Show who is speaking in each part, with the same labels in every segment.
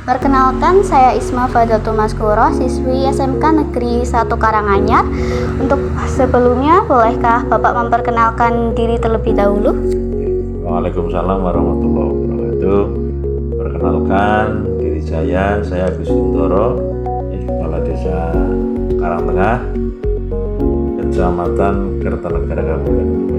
Speaker 1: Perkenalkan, saya Isma Fadlatul Maskuro, siswi SMK Negeri 1 Karanganyar. Untuk sebelumnya, bolehkah Bapak memperkenalkan diri terlebih dahulu?
Speaker 2: Waalaikumsalam warahmatullahi wabarakatuh. Perkenalkan diri saya Agus Kuntoro, Kepala Desa Karangtengah, Kecamatan Kertanegara, Kabupaten Bogor.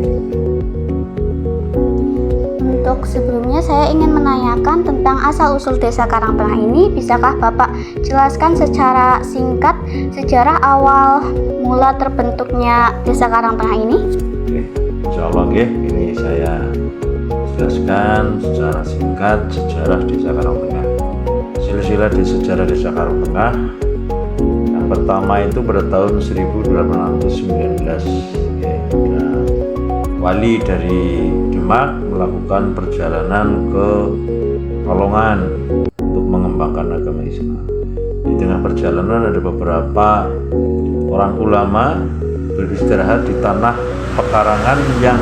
Speaker 1: Untuk sebelumnya saya ingin menanyakan tentang asal-usul Desa Karangtengah ini. Bisakah Bapak jelaskan secara singkat sejarah awal mula terbentuknya Desa Karangtengah ini?
Speaker 2: Oke, insyaallah ini saya jelaskan secara singkat sejarah Desa Karangtengah. Silsilah di sejarah Desa Karangtengah yang pertama itu pada tahun 1819. Wali dari Demak melakukan perjalanan ke Kolongan untuk mengembangkan agama Islam. Di tengah perjalanan ada beberapa orang ulama beristirahat di tanah pekarangan yang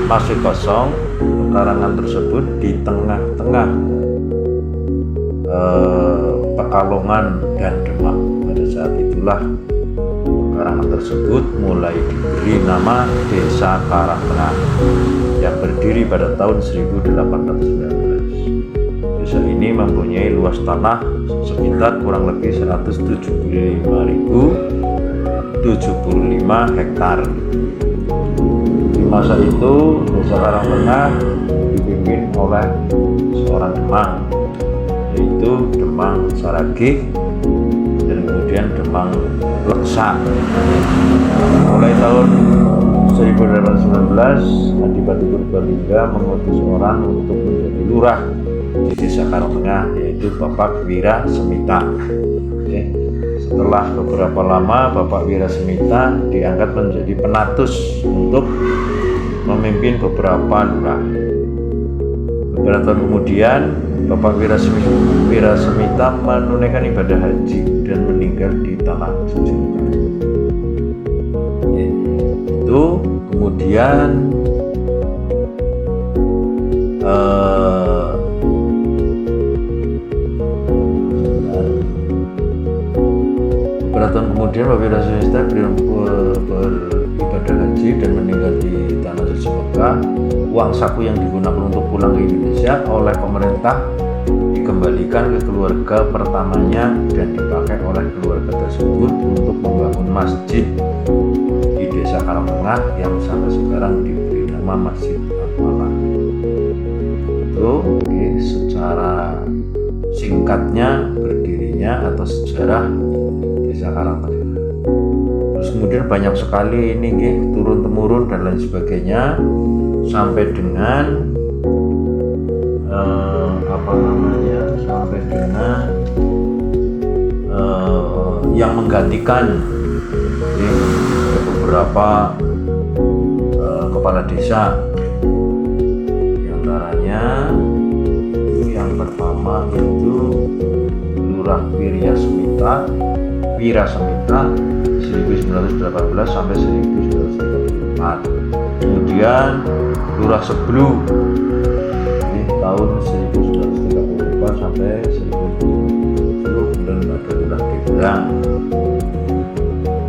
Speaker 2: masih kosong. Pekarangan tersebut di tengah-tengah Pekalongan dan Demak. Pada saat itulah pekarangan tersebut mulai diberi nama Desa Karangtengah yang berdiri pada tahun 1819. Desa ini mempunyai luas tanah sekitar kurang lebih 175.075 hektar. Di masa itu Desa Karangtengah dipimpin oleh seorang Demang, yaitu Demang Saragih dan kemudian Demang Leksa. Mulai tahun 1819 Adipati Purbalingga mengutus orang untuk menjadi lurah di Desa Karangtengah, yaitu Bapak Wira Semita. Setelah beberapa lama Bapak Wira Semita diangkat menjadi penatus untuk memimpin beberapa lurah. Beberapa tahun kemudian Bapak Wira Semita menunaikan ibadah haji dan meninggal di tanah suci. Itu kemudian beberapa tahun kemudian Bapak Wira Semita beribadah haji dan meninggal di tanah suci Mekah. Uang saku yang digunakan untuk pulang ke Indonesia oleh pemerintah dikembalikan ke keluarga pertamanya dan dipakai oleh keluarga tersebut untuk membangun masjid di Desa Karangtengah yang sampai sekarang diberi nama Masjid Al-Falah. Itu secara singkatnya berdirinya atau sejarah Desa Karangtengah. Terus kemudian banyak sekali ini turun temurun dan lain sebagainya sampai dengan sampai dengan yang menggantikan beberapa kepala desa. Di antaranya itu yang pertama itu Lurah Wira Semita 1918 sampai 1934. Kemudian Lurah Seblu ini tahun 1934 sampai 1970, dan ada Lurah Debrang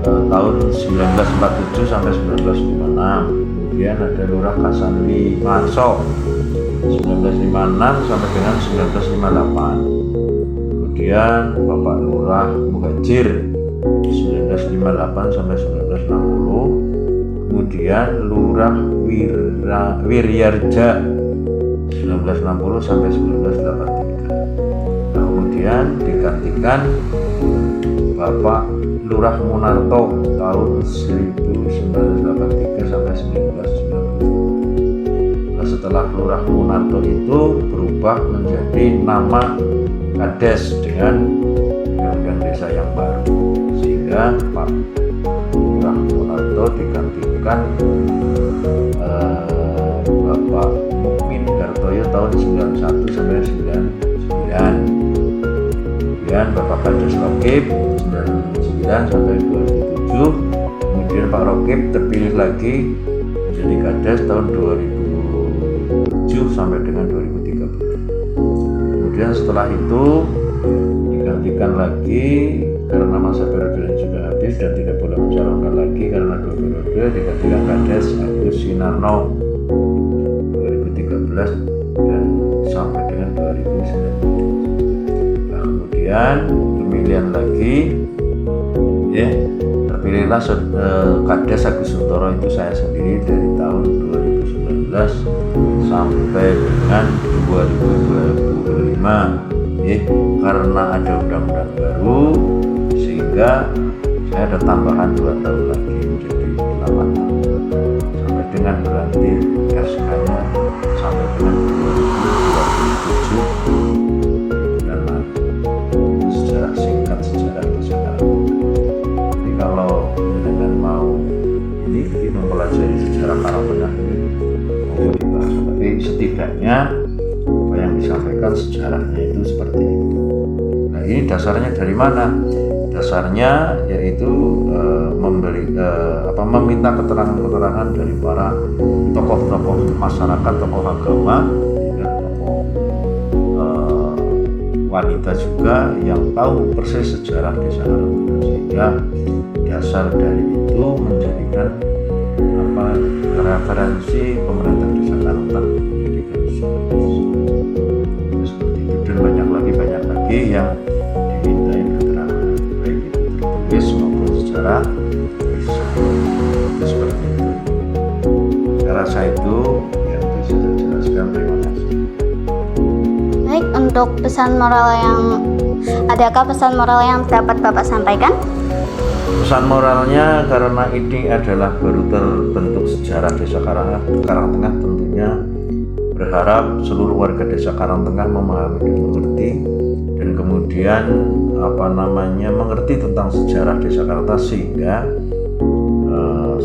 Speaker 2: tahun 1947 sampai 1956. Kemudian ada Lurah Kasanwi Maso 1956 sampai dengan 1958. Kemudian Bapak Lurah Muhajir 1958 sampai 1960. Kemudian Lurah Wiryarja 1960 sampai 1983. Kemudian digantikan Bapak Lurah Munarto tahun 1983 sampai 1990. Setelah Lurah Munarto itu berubah menjadi nama Kades dengan undang-undang desa yang baru, sehingga Pak Lurah Munarto digantikan Bapak Mukmin Gartoyo tahun 91 sampai 99. Kemudian Bapak Kades Rokib 99 sampai 2007. Kemudian Pak Rokib terpilih lagi menjadi Kades tahun 2007 sampai dengan 2013. kemudian setelah itu digantikan lagi karena masa periodenya sudah habis dan tidak boleh mencalonkan lagi karena 2 periode, digantikan Kades Agus Sinarno 2013 dan sampai dengan 2019. Nah, kemudian pemilihan lagi, ya, terpilihlah Kades Agus Suntoro itu saya sendiri dari tahun 2019 sampai dengan 2025, ya, karena ada undang-undang baru sehingga saya ada tambahan 2 tahun lagi menjadi 8 tahun sampai dengan berarti SK-nya sampai dengan 2027 dan sejarah singkat sejarah desa Karang. Jadi kalau dengan mau ini mempelajari sejarah Karangtengah ini monggo dibahas, tapi setidaknya apa yang disampaikan sejarahnya itu seperti itu. Nah, ini dasarnya dari mana? Dasarnya yaitu meminta keterangan-keterangan dari para tokoh-tokoh masyarakat, tokoh agama, dan tokoh wanita juga yang tahu persis sejarah desa Karangtengah, sehingga dasar dari itu menjadikan referensi pemerintah desa Karangtengah menjadikan seperti itu, dan banyak lagi yang dimintai keterangan baik itu tertulis maupun secara seperti itu. Saya rasa itu yang bisa saya jelaskan. Terima kasih.
Speaker 1: Baik, untuk adakah pesan moral yang dapat Bapak sampaikan?
Speaker 2: Pesan moralnya, karena ini adalah baru terbentuk sejarah desa Karangtengah, tentunya berharap seluruh warga desa Karangtengah memahami dan mengerti, dan kemudian mengerti tentang sejarah desa Karangtengah, sehingga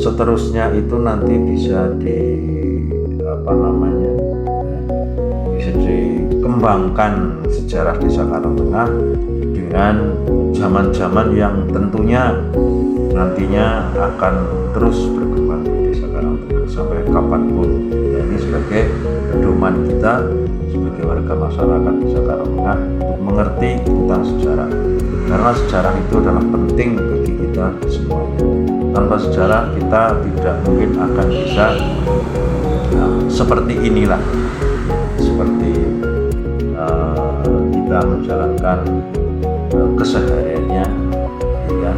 Speaker 2: seterusnya itu nanti bisa dikembangkan sejarah desa Karangtengah dengan zaman-zaman yang tentunya nantinya akan terus berkembang di desa Karangtengah sampai kapanpun. Nah, ini sebagai pedoman kita sebagai warga masyarakat desa Karangtengah untuk mengerti tentang sejarah, karena sejarah itu adalah penting bagi kita semuanya. Tanpa sejarah kita tidak mungkin akan bisa seperti inilah, seperti kita menjalankan kesehariannya, ya,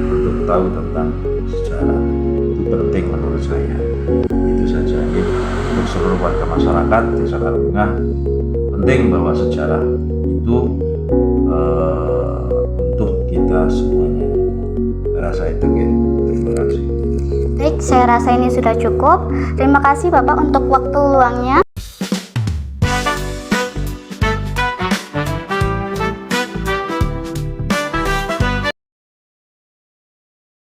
Speaker 2: untuk tahu tentang sejarah itu penting menurut saya. Itu saja, ya, untuk seluruh warga masyarakat desa Karangtengah penting bahwa sejarah itu untuk kita semuanya. Saya rasa itu, ya. Terima kasih.
Speaker 1: Baik, saya rasa ini sudah cukup. Terima kasih Bapak untuk waktu luangnya.